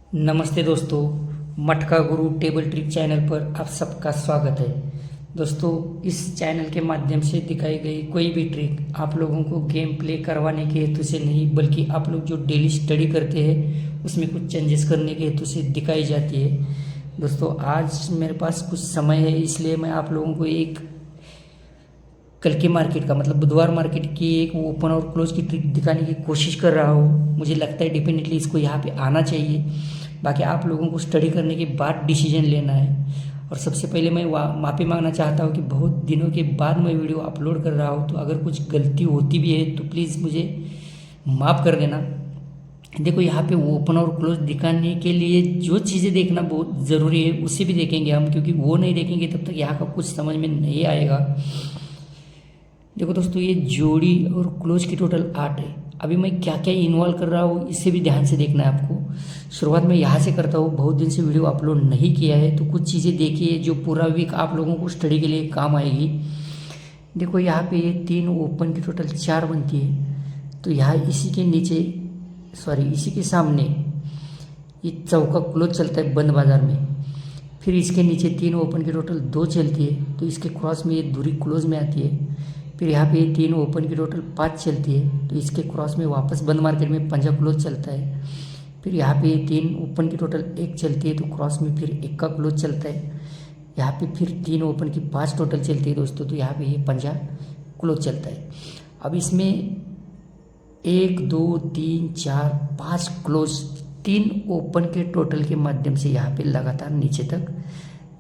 नमस्ते दोस्तों, मटका गुरु टेबल ट्रिक चैनल पर आप सबका स्वागत है। दोस्तों, इस चैनल के माध्यम से दिखाई गई कोई भी ट्रिक आप लोगों को गेम प्ले करवाने के हेतु से नहीं, बल्कि आप लोग जो डेली स्टडी करते हैं उसमें कुछ चेंजेस करने के हेतु से दिखाई जाती है। दोस्तों, आज मेरे पास कुछ समय है, इसलिए मैं आप लोगों को एक कल के मार्केट का मतलब बुधवार मार्केट की एक ओपन और क्लोज की ट्रिक दिखाने की कोशिश कर रहा हूँ। मुझे लगता है डेफिनेटली इसको यहाँ पे आना चाहिए। बाकी आप लोगों को स्टडी करने के बाद डिसीजन लेना है। और सबसे पहले मैं माफ़ी मांगना चाहता हूँ कि बहुत दिनों के बाद मैं वीडियो अपलोड कर रहा हूँ, तो अगर कुछ गलती होती भी है तो प्लीज़ मुझे माफ़ कर देना। देखो, यहाँ पे ओपन और क्लोज दिखाने के लिए जो चीज़ें देखना बहुत ज़रूरी है उसे भी देखेंगे हम, क्योंकि वो नहीं देखेंगे तब तक यहाँ का कुछ समझ में नहीं आएगा। देखो दोस्तों, ये जोड़ी और क्लोज की टोटल 8 है। अभी मैं क्या क्या इन्वॉल्व कर रहा हूँ इससे भी ध्यान से देखना है आपको। शुरुआत में यहाँ से करता हूँ। बहुत दिन से वीडियो अपलोड नहीं किया है, तो कुछ चीज़ें देखिए जो पूरा वीक आप लोगों को स्टडी के लिए काम आएगी। देखो, यहाँ पे ये 3 ओपन की टोटल 4 बनती है। तो यहाँ इसी के नीचे इसी के सामने ये चौका क्लोज चलता है बंद बाजार में। फिर इसके नीचे 3 ओपन की टोटल 2 चलती है, तो इसके क्रॉस में ये दूरी क्लोज में आती है। फिर यहाँ पे 3 ओपन की टोटल 5 चलती है, तो इसके क्रॉस में वापस बंद मार्केट में पंजा क्लोज चलता है। फिर यहाँ पे 3 ओपन की टोटल 1 चलती है, तो क्रॉस में फिर 1 का क्लोज चलता है। यहाँ पे फिर 3 ओपन की 5 टोटल चलती है दोस्तों, तो यहाँ पे ये पंजा क्लोज चलता है। अब इसमें 1 2 3 4 5 क्लोज 3 ओपन के टोटल के माध्यम से यहाँ पे लगातार नीचे तक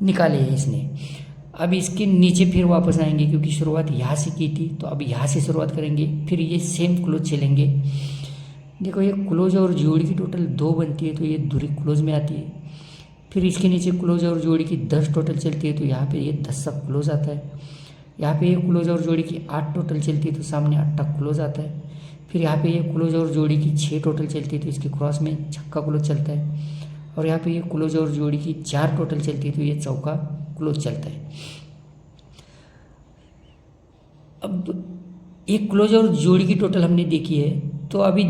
निकाले हैं इसने। अब इसके नीचे फिर वापस आएंगे, क्योंकि शुरुआत यहाँ से की थी, तो अब यहाँ से शुरुआत करेंगे। फिर ये सेम क्लोज चलेंगे। देखो, ये क्लोज और जोड़ी की टोटल 2 बनती है, तो ये दूरी क्लोज में आती है। फिर इसके नीचे क्लोज और जोड़ी की 10 टोटल चलती है, तो यहाँ पे ये 10 सब क्लोज आता है। यहाँ पे ये क्लोज और जोड़ी की 8 टोटल चलती है, तो सामने 8 क्लोज आता है। फिर यहाँ पे ये क्लोज और जोड़ी की 6 टोटल चलती है, तो इसके क्रॉस में छक्का क्लोज चलता है। और यहाँ पे ये क्लोज और जोड़ी की 4 टोटल चलती है, तो ये चौका क्लोज चलता है। अब एक क्लोज और जोड़ी की टोटल हमने देखी है, तो अभी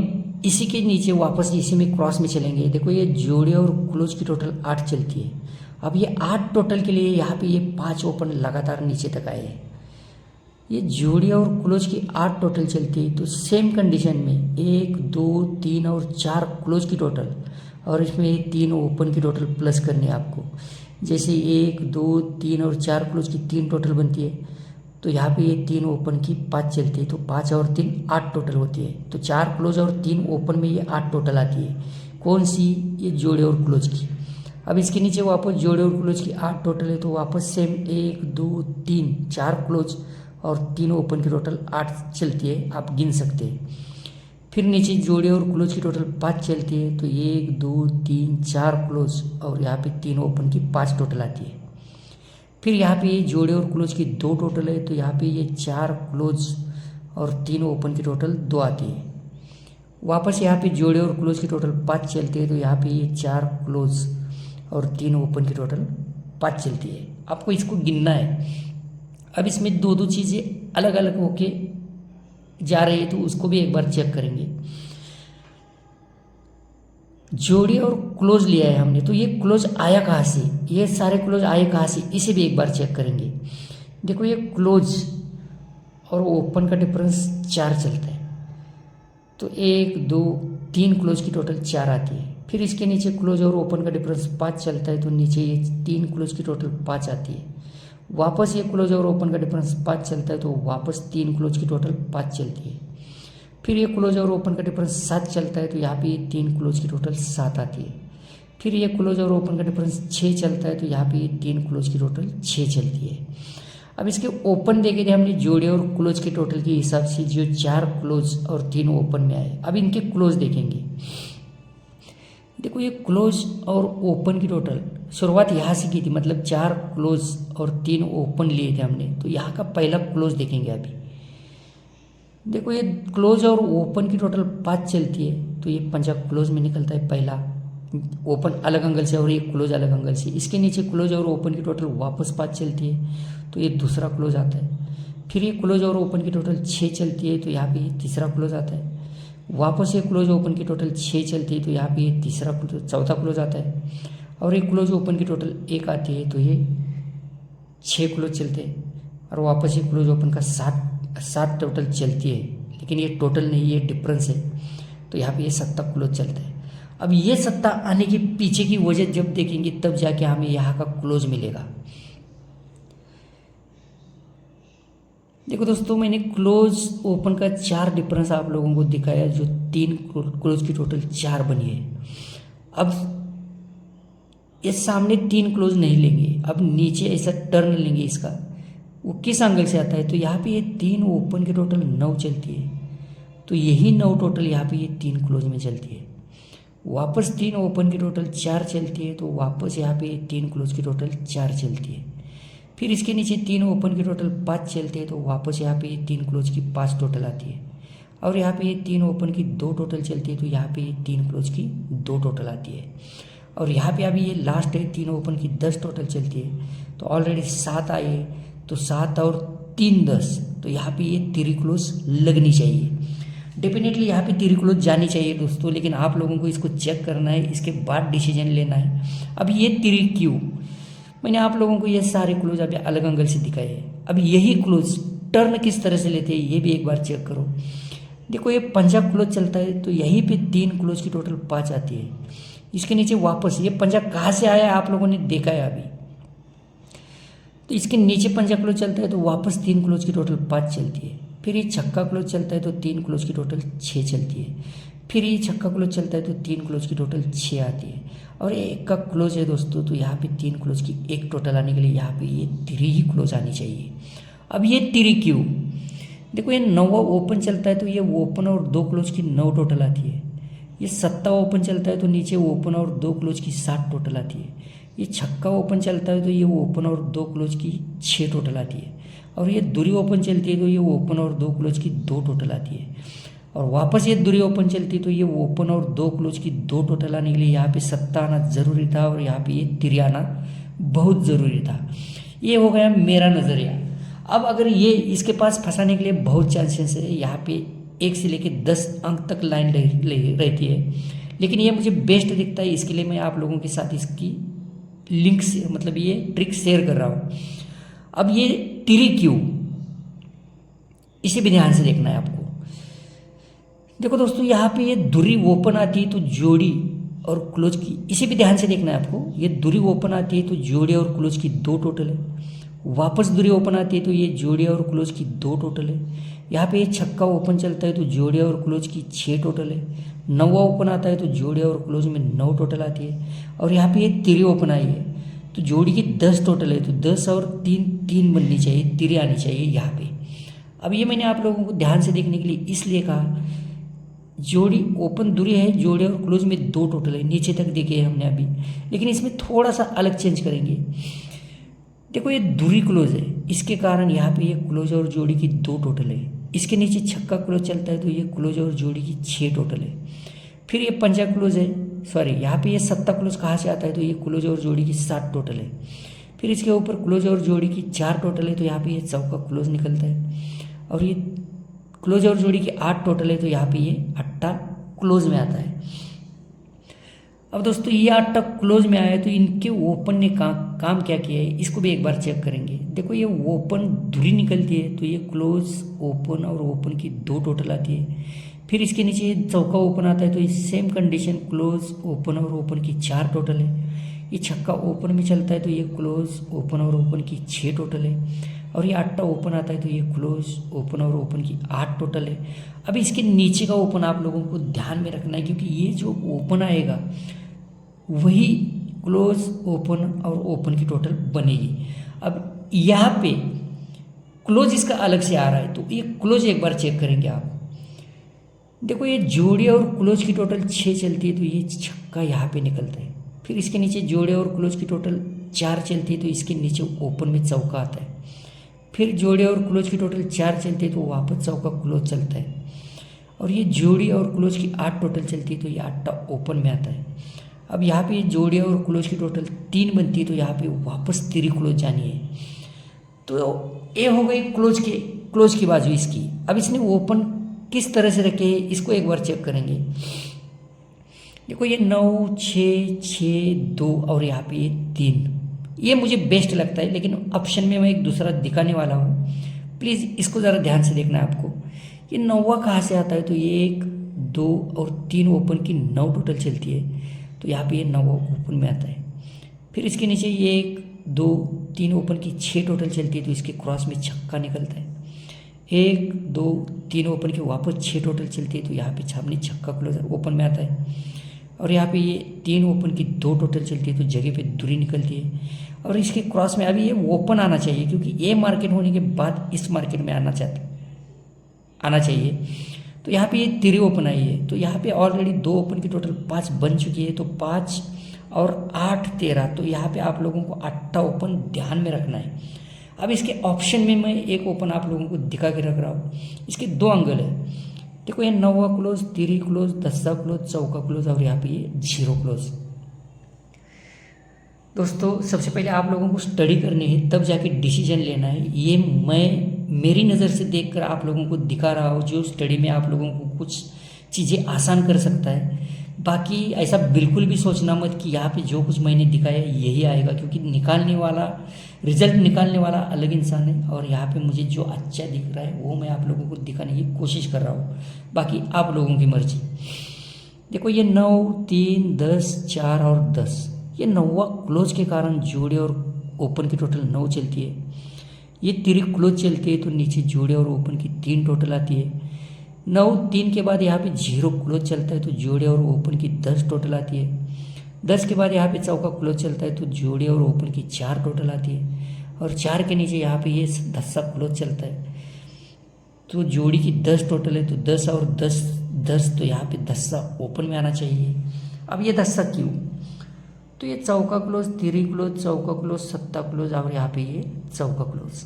इसी के नीचे वापस इसी में क्रॉस में चलेंगे। देखो, ये जोड़ी और क्लोज की टोटल 8 चलती है। अब ये 8 टोटल के लिए यहाँ पे ये 5 ओपन लगातार नीचे तक आए हैं। ये जोड़ी और क्लोज की 8 टोटल चलती है, तो सेम कंडीशन में 1 2 3 और 4 क्लोज की टोटल, और इसमें 3 ओपन की टोटल प्लस करनी है आपको। जैसे 1 2 3 और 4 क्लोज की 3 टोटल बनती है, तो यहाँ पे ये 3 ओपन की 5 चलती है, तो 5 और 3 8 टोटल होती है। तो 4 क्लोज और 3 ओपन में ये 8 टोटल आती है। कौन सी? ये जोड़े और क्लोज की। अब इसके नीचे वापस जोड़े और क्लोज की 8 टोटल है, तो वापस सेम 1 2 3 4 क्लोज और 3 ओपन की टोटल 8 चलती है, आप गिन सकते हैं। फिर नीचे जोड़े और क्लोज की टोटल 5 चलती है, तो 1 2 3 4 क्लोज और यहाँ पे 3 ओपन की 5 टोटल आती है। फिर यहाँ पे ये जोड़े और क्लोज की 2 टोटल है, तो यहाँ पे ये 4 क्लोज और 3 ओपन की टोटल 2 आती है। वापस यहाँ पे जोड़े और क्लोज की टोटल 5 चलती है, तो यहाँ पे ये 4 क्लोज और 3 ओपन की टोटल 5 चलती है। आपको इसको गिनना है। अब इसमें दो चीज़ें अलग अलग होके जा रही है, तो उसको भी एक बार चेक करेंगे। जोड़ी और क्लोज लिया है हमने, तो ये क्लोज आया कहाँ से, ये सारे क्लोज आए कहाँ से, इसे भी एक बार चेक करेंगे। देखो, ये क्लोज और ओपन का डिफरेंस 4 चलता है, तो 1 2 3 क्लोज की टोटल 4 आती है। फिर इसके नीचे क्लोज और ओपन का डिफरेंस 5 चलता है, तो नीचे ये 3 क्लोज की टोटल 5 आती है। वापस ये क्लोज और ओपन का डिफरेंस 5 चलता है, तो वापस 3 क्लोज की टोटल 5 चलती है। फिर ये क्लोज और ओपन का डिफरेंस 7 चलता है, तो यहाँ पे ये 3 क्लोज की टोटल 7 आती है। फिर ये क्लोज और ओपन का डिफरेंस 6 चलता है, तो यहाँ पे ये 3 क्लोज की टोटल 6 चलती है। अब इसके ओपन देखे थे हमने जोड़े और क्लोज के टोटल के हिसाब से, जो 4 क्लोज और 3 ओपन में आए। अब इनके क्लोज देखेंगे। देखो, ये क्लोज और ओपन की टोटल शुरुआत यहाँ से की थी, मतलब 4 क्लोज और 3 ओपन लिए थे हमने, तो यहाँ का पहला क्लोज देखेंगे अभी। देखो, ये क्लोज और ओपन की टोटल 5 चलती है, तो ये पंजा क्लोज में निकलता है पहला, ओपन अलग एंगल से और ये क्लोज अलग एंगल से। इसके नीचे क्लोज और ओपन की टोटल वापस 5 चलती है, तो ये दूसरा क्लोज आता है। फिर ये क्लोज और ओपन की टोटल 6 चलती है, तो यहाँ पे तीसरा क्लोज आता है। वापस ये क्लोज ओपन की टोटल 6 चलती है तो यहाँ पे ये तीसरा क्लोज, चौथा क्लोज आता है। और ये क्लोज ओपन की टोटल 1 आती है तो ये 6 क्लोज चलते हैं। और वापस ये क्लोज ओपन का 7 टोटल चलती है, लेकिन ये टोटल नहीं, ये डिफरेंस है, तो यहाँ पे ये 7 क्लोज चलता है। अब ये 7 आने के पीछे की वजह जब देखेंगे तब जाके हमें यहाँ का क्लोज मिलेगा। देखो दोस्तों, मैंने क्लोज ओपन का 4 डिफरेंस आप लोगों को दिखाया, जो 3 क्लोज की टोटल 4 बनी है। अब ये सामने 3 क्लोज नहीं लेंगे, अब नीचे ऐसा टर्न लेंगे इसका, वो किस एंगल से आता है, तो यहाँ पे ये 3 ओपन की टोटल 9 चलती है, तो यही 9 टोटल यहाँ पे ये 3 क्लोज में चलती है। वापस 3 ओपन की टोटल 4 चलती है, तो वापस यहाँ पे 3 क्लोज की टोटल 4 चलती है। फिर इसके नीचे 3 ओपन की टोटल 5 चलते हैं, तो वापस यहाँ पे 3 क्लोज की 5 टोटल आती है। और यहाँ पे 3 ओपन की 2 टोटल चलती है, तो यहाँ पे 3 क्लोज की 2 टोटल आती है। और यहाँ पे अभी ये लास्ट है, 3 ओपन की 10 टोटल चलती है, तो ऑलरेडी 7 आई है, तो 7 और 3 10, तो यहाँ पे ये 3 क्लोज लगनी चाहिए। डेफिनेटली यहाँ पे 3 क्लोज जानी चाहिए दोस्तों, लेकिन आप लोगों को इसको चेक करना है, इसके बाद डिसीजन लेना है। अब ये 3 क्यों, मैंने आप लोगों को ये सारे क्लोज अभी अलग एंगल से दिखाए हैं। अब यही क्लोज टर्न किस तरह से लेते हैं ये भी एक बार चेक करो। देखो ये पंजा क्लोज चलता है, तो यहीं पे 3 क्लोज की टोटल 5 आती है। इसके नीचे वापस ये पंजा कहाँ से आया आप लोगों ने देखा है अभी, तो इसके नीचे पंजा क्लोज चलता है, तो वापस 3 क्लोज की टोटल 5 चलती है। फिर ये छक्का क्लोज चलता है, तो 3 क्लोज की टोटल 6 चलती है। फिर ये छक्का क्लोज चलता है, तो 3 क्लोज की टोटल 6 आती है। और ये 1 का क्लोज है दोस्तों, तो यहाँ पे 3 क्लोज की 1 टोटल आने के लिए यहाँ पे ये 3 ही क्लोज आनी चाहिए। अब ये 3 क्यों, देखो ये 9वां ओपन चलता है, तो ये ओपन और 2 क्लोज की 9 टोटल आती है। ये 7वां ओपन चलता है, तो नीचे ओपन और 2 क्लोज की 7 टोटल आती है। ये छक्का ओपन चलता है, तो ये ओपन और 2 क्लोज की 6 टोटल आती है। और ये दूरी ओपन चलती है, तो ये ओपन और 2 क्लोज की 2 टोटल आती है। और वापस ये दूरी ओपन चलती है, तो ये ओपन और 2 क्लोज की 2 टोटल आने के लिए यहाँ पे 7 आना ज़रूरी था, और यहाँ पे ये 3 आना बहुत ज़रूरी था। ये हो गया मेरा नज़रिया। अब अगर ये इसके पास फंसाने के लिए बहुत चांसेस है, यहाँ पे 1 से लेके 10 अंक तक लाइन रहती है, लेकिन ये मुझे बेस्ट दिखता है, इसके लिए मैं आप लोगों के साथ इसकी लिंक से मतलब ये ट्रिक शेयर कर रहा हूँ। अब ये 3 क्यों, इसे भी ध्यान से देखना है आपको। देखो दोस्तों, यहाँ पे ये दूरी ओपन आती है तो जोड़ी और क्लोज की, इसे भी ध्यान से देखना है आपको। ये दूरी ओपन आती है तो जोड़ी और क्लोज की 2 टोटल है। वापस दूरी ओपन आती है तो ये जोड़ी और क्लोज की 2 टोटल है। यहाँ पे ये छक्का ओपन चलता है तो जोड़ी और क्लोज की 6 टोटल है। 9वां ओपन आता है तो जोड़ी और क्लोज में 9 टोटल आती है। और यहाँ पे ये 3 ओपन आई है तो जोड़ी की 10 टोटल है, तो 10 और 3 बननी चाहिए, 3 आनी चाहिए यहाँ पे। अब ये मैंने आप लोगों को ध्यान से देखने के लिए इसलिए कहा, जोड़ी ओपन दूरी है, जोड़ी और क्लोज में 2 टोटल है, नीचे तक देखे हमने अभी, लेकिन इसमें थोड़ा सा अलग चेंज करेंगे। देखो ये दूरी क्लोज है, इसके कारण यहाँ पे ये क्लोज और जोड़ी की 2 टोटल है। इसके नीचे छक्का क्लोज चलता है तो ये क्लोज और जोड़ी की 6 टोटल है। फिर ये पंजा क्लोज है, सॉरी यहाँ पे ये 7 क्लोज कहाँ से आता है, तो ये क्लोज और जोड़ी की 7 टोटल है। फिर इसके ऊपर क्लोज और जोड़ी की 4 टोटल है, तो यहाँ पे ये चौका क्लोज निकलता है। और ये क्लोज और जोड़ी की 8 टोटल है, तो यहाँ पे ये 8 क्लोज में आता है। अब दोस्तों ये 8 क्लोज में आया है, तो इनके ओपन ने काम क्या किया है इसको भी एक बार चेक करेंगे। देखो ये ओपन दूरी निकलती है तो ये क्लोज ओपन और ओपन की 2 टोटल आती है। फिर इसके नीचे ये चौका ओपन आता है तो ये सेम कंडीशन क्लोज ओपन और ओपन की 4 टोटल है। ये छक्का ओपन में चलता है तो ये क्लोज ओपन और ओपन की 6 टोटल है। और ये 8 ओपन आता है तो ये क्लोज ओपन और ओपन की 8 टोटल है। अब इसके नीचे का ओपन आप लोगों को ध्यान में रखना है, क्योंकि ये जो ओपन आएगा वही क्लोज ओपन और ओपन की टोटल बनेगी। अब यहाँ पे क्लोज इसका अलग से आ रहा है, तो ये क्लोज एक बार चेक करेंगे आप। देखो ये जोड़ी और क्लोज की टोटल 6 चलती है तो ये छक्का यहाँ पे निकलता है। फिर इसके नीचे जोड़े और क्लोज की टोटल 4 चलती है तो इसके नीचे ओपन में चौका आता है। फिर जोड़े और क्लोज की टोटल 4 चलती है तो वापस चौका क्लोज चलता है। और ये जोड़ी और क्लोज की 8 टोटल चलती है तो ये 8 ओपन में आता है। अब यहाँ पे जोड़ी और क्लोज की टोटल 3 बनती है तो यहाँ पे वापस 3 क्लोज जानी है। तो ये हो गई क्लोज की बाजू इसकी। अब इसने ओपन किस तरह से रखे हैं इसको एक बार चेक करेंगे। देखो ये 9 6 6 2 और यहाँ पे ये 3, ये मुझे बेस्ट लगता है, लेकिन ऑप्शन में मैं एक दूसरा दिखाने वाला हूँ, प्लीज़ इसको ज़रा ध्यान से देखना है आपको। ये 9वां कहाँ से आता है, तो ये 1 2 और 3 ओपन की 9 टोटल चलती है, तो यहाँ पे ये 9वां ओपन में आता है। फिर इसके नीचे ये 1 2 3 ओपन की 6 टोटल चलती है, तो इसके क्रॉस में छक्का निकलता है। 1 2 3 ओपन की वापस 6 टोटल चलती है, तो यहाँ पे सामने छक्का क्लोज ओपन में आता है। और यहाँ पे ये 3 ओपन की 2 टोटल चलती है, तो जगह पे दूरी निकलती है। और इसके क्रॉस में अभी ये ओपन आना चाहिए, क्योंकि ये मार्केट होने के बाद इस मार्केट में आना चाहिए। तो यहाँ पे ये 3 ओपन आई है, तो यहाँ पे ऑलरेडी 2 ओपन की टोटल 5 बन चुकी है, तो 5 और 8 13, तो यहाँ पे आप लोगों को 8 ओपन ध्यान में रखना है। अब इसके ऑप्शन में मैं एक ओपन आप लोगों को दिखा के रख रहा हूँ। इसके 2 एंगल है, देखो ये 9वां क्लोज, 3 क्लोज, 10वां क्लोज, 4वां क्लोज और यहाँ पे ये 0 क्लोज। दोस्तों सबसे पहले आप लोगों को स्टडी करनी है, तब जाके डिसीजन लेना है। ये मैं मेरी नज़र से देखकर आप लोगों को दिखा रहा हूँ, जो स्टडी में आप लोगों को कुछ चीज़ें आसान कर सकता है। बाकी ऐसा बिल्कुल भी सोचना मत कि यहाँ पे जो कुछ मैंने दिखाया यही आएगा, क्योंकि रिजल्ट निकालने वाला अलग इंसान है, और यहाँ पे मुझे जो अच्छा दिख रहा है वो मैं आप लोगों को दिखाने की कोशिश कर रहा हूँ। बाकी आप लोगों की मर्जी। देखो ये 9 3 10 4 और 10, ये 9वां क्लोज के कारण जोड़े और ओपन की टोटल 9 चलती है। ये 3 क्लोज चलती है, तो नीचे जोड़े और ओपन की 3 टोटल आती है। 9 3 के बाद यहाँ पे 0 क्लोज चलता है, तो जोड़े और ओपन की 10 टोटल आती है। 10 के बाद यहाँ पे 4वां क्लोज चलता है, तो जोड़े और ओपन की 4 टोटल आती है। और 4 के नीचे यहाँ पे ये 10वां क्लोज चलता है, तो जोड़ी की 10 टोटल है, तो 10 और 10 10, तो यहाँ पे 10वां ओपन में आना चाहिए। अब ये 10वां क्यों, तो ये 4वां क्लोज, 3 क्लोज, 4वां क्लोज, 7वां क्लोज और यहाँ पे ये 4वां क्लोज।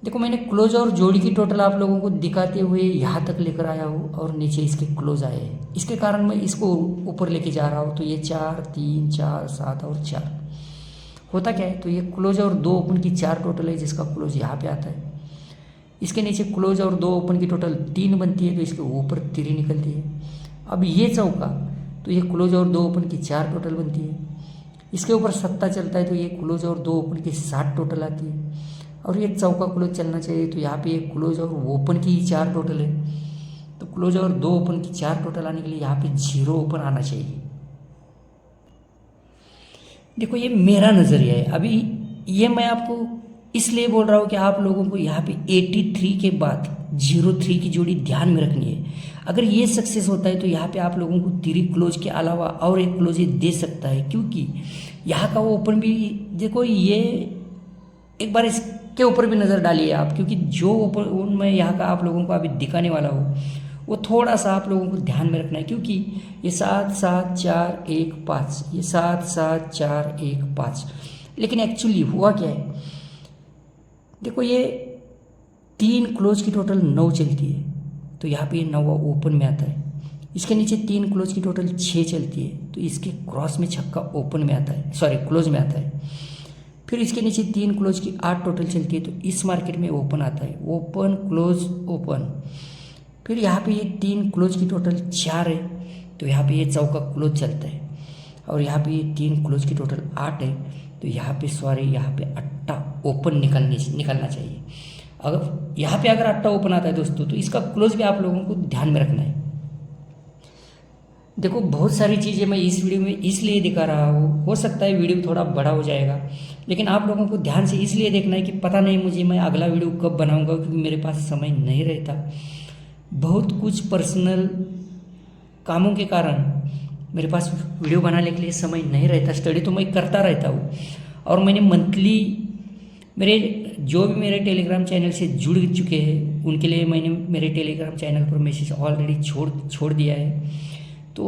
देखो मैंने क्लोज और जोड़ी की टोटल आप लोगों को दिखाते हुए यहाँ तक लेकर आया हूँ, और नीचे इसके क्लोज आए हैं। इसके कारण मैं इसको ऊपर लेके जा रहा हूँ, तो ये 4 3 4 7 और 4 होता क्या है, तो ये क्लोज और 2 ओपन की 4 टोटल है, जिसका क्लोज यहाँ पे आता है। इसके नीचे क्लोज और 2 ओपन की टोटल 3 बनती है, तो इसके ऊपर 3 निकलती है। अब ये चौका, तो ये क्लोज और 2 ओपन की 4 टोटल बनती है। इसके ऊपर 7 चलता है, तो ये क्लोज और 2 ओपन की 7 टोटल आती है। और ये 4वां क्लोज चलना चाहिए, तो यहाँ पे ये क्लोज और ओपन की 4 टोटल है, तो क्लोज और 2 ओपन की 4 टोटल आने के लिए यहाँ पे 0 ओपन आना चाहिए। देखो ये मेरा नज़रिया है, अभी ये मैं आपको इसलिए बोल रहा हूँ कि आप लोगों को यहाँ पे 83 के बाद 03 की जोड़ी ध्यान में रखनी है। अगर ये सक्सेस होता है, तो यहाँ पे आप लोगों को 3 क्लोज के अलावा और एक क्लोज ये दे सकता है, क्योंकि यहाँ का ओपन भी देखो, ये एक बार इसके ऊपर भी नज़र डालिए आप, क्योंकि जो ओपन मैं यहाँ का आप लोगों को अभी दिखाने वाला हूँ वो थोड़ा सा आप लोगों को ध्यान में रखना है, क्योंकि ये 7 7 4 1 5, ये 7 7 4 1 5, लेकिन एक्चुअली हुआ क्या है, देखो ये 3 क्लोज की टोटल 9 चलती है, तो यहाँ पे 9वां ओपन में आता है। इसके नीचे 3 क्लोज की टोटल 6 चलती है, तो इसके क्रॉस में छक्का ओपन में आता है, सॉरी क्लोज में आता है। फिर इसके नीचे 3 क्लोज की 8 टोटल चलती है, तो इस मार्केट में ओपन आता है, ओपन क्लोज ओपन। फिर यहाँ पे ये 3 क्लोज की टोटल 4 है, तो यहाँ पे ये 4वां क्लोज चलता है। और यहाँ पे ये 3 क्लोज की टोटल 8 है, तो यहाँ पे यहाँ पे 8 ओपन निकलना चाहिए। अगर यहाँ पे अगर 8 ओपन आता है दोस्तों, तो इसका क्लोज भी आप लोगों को ध्यान में रखना है। देखो बहुत सारी चीज़ें मैं इस वीडियो में इसलिए दिखा रहा हूँ, हो सकता है वीडियो थोड़ा बड़ा हो जाएगा, लेकिन आप लोगों को ध्यान से इसलिए देखना है कि पता नहीं मुझे मैं अगला वीडियो कब बनाऊंगा, क्योंकि मेरे पास समय नहीं रहता। बहुत कुछ पर्सनल कामों के कारण मेरे पास वीडियो बनाने के लिए समय नहीं रहता। स्टडी तो मैं करता रहता हूँ, और मैंने मंथली जो भी मेरे टेलीग्राम चैनल से जुड़ चुके हैं उनके लिए मैंने मेरे टेलीग्राम चैनल पर मैसेज ऑलरेडी छोड़ दिया है, तो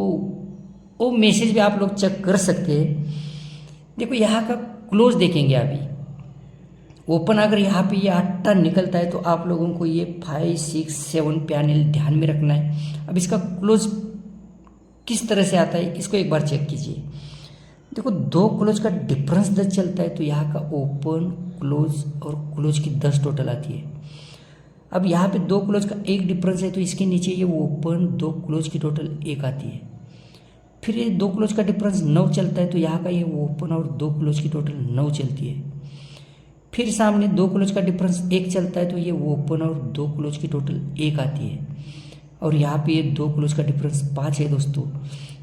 वो मैसेज भी आप लोग चेक कर सकते हैं। देखो यहाँ का क्लोज देखेंगे, अभी ओपन अगर यहाँ पे ये 8 निकलता है, तो आप लोगों को ये 5 6 7 पैनल ध्यान में रखना है। अब इसका क्लोज किस तरह से आता है इसको एक बार चेक कीजिए। देखो 2 क्लोज का डिफरेंस 10 चलता है, तो यहाँ का ओपन क्लोज और क्लोज की 10 टोटल आती है। अब यहाँ पे 2 क्लोज का एक डिफरेंस है, तो इसके नीचे ये ओपन 2 क्लोज की टोटल 1 आती है। फिर ये 2 क्लोज का डिफरेंस 9 चलता है, तो यहाँ का ये ओपन और 2 क्लोज की टोटल 9 चलती है। फिर सामने 2 क्लोज का डिफरेंस 1 चलता है, तो ये ओपन और 2 क्लोज की टोटल 1 आती है। और यहाँ पे ये 2 क्लोज का डिफरेंस 5 है दोस्तों।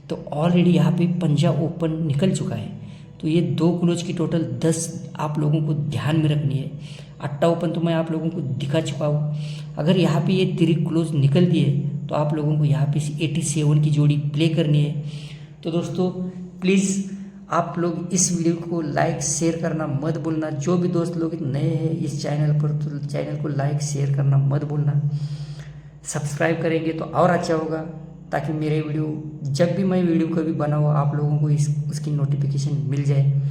तो ऑलरेडी यहाँ पे पंजा ओपन निकल चुका है, तो ये 2 क्लोज की टोटल 10 आप लोगों को ध्यान में रखनी है। अट्टा ओपन तो मैं आप लोगों को दिखा चुका हूँ। अगर यहाँ पे ये 3 क्लोज निकल दिए तो आप लोगों को यहाँ पे 87 की जोड़ी प्ले करनी है। तो दोस्तों प्लीज़ आप लोग इस वीडियो को लाइक शेयर करना मत भूलना। जो भी दोस्त लोग नए हैं इस चैनल पर, तो चैनल को लाइक शेयर करना मत भूलना। सब्सक्राइब करेंगे तो और अच्छा होगा, ताकि मेरे वीडियो जब भी मैं वीडियो कभी बनाऊँ आप लोगों को उसकी नोटिफिकेशन मिल जाए।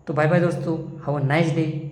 तो बाय बाय दोस्तों, हैव अ नाइस डे।